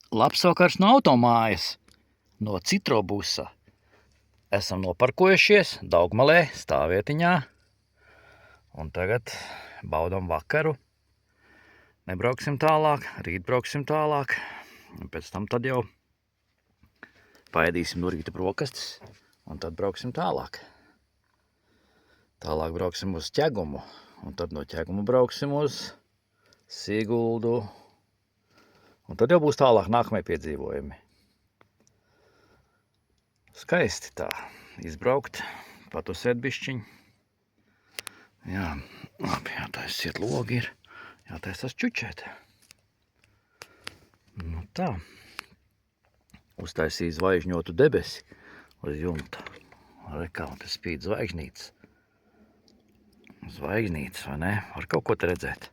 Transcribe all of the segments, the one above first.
Labs vakars no automājas, no Citrobusa. Esam noparkojušies Daugmalē stāvvietiņā. Un tagad baudam vakaru. Nebrauksim tālāk, rīt brauksim tālāk. Un pēc tam tad jau paēdīsim no rīta brokastis. Un tad brauksim tālāk. Tālāk brauksim uz Ķegumu. Un tad no Ķeguma brauksim uz Siguldu. Un tad jau būs tālāk nākamie piedzīvojumi. Skaisti tā izbraukt, patusēt bišķiņ. Jā, labi, jātaisiet logi ir. Jātaisās čučēt. Nu tā. Uztaisīja zvaigžņotu debesi uz jumta. Rekā, un te spīd zvaigžnītes. Zvaigznītes, vai ne? Var kaut ko te redzēt.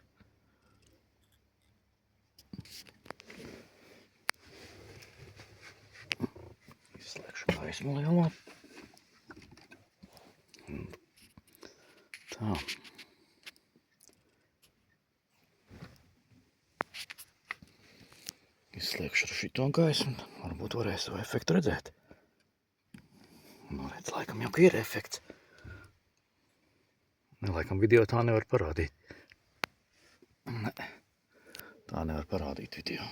Izslēgšu gaismu lielo. Tā. Izslēgšu ar šito gaismu. Varbūt varēs savu efektu redzēt. Nu, redz, laikam jau ir efekts. Ne, laikam video tā nevar parādīt. Ne. Tā nevar parādīt video.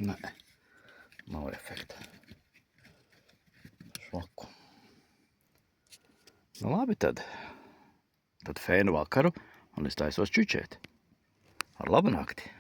Ne. Nav efekta. Švaku. Nu labi tad. Tad fēnu vakaru un es taisos čučēt. Ar labu nakti.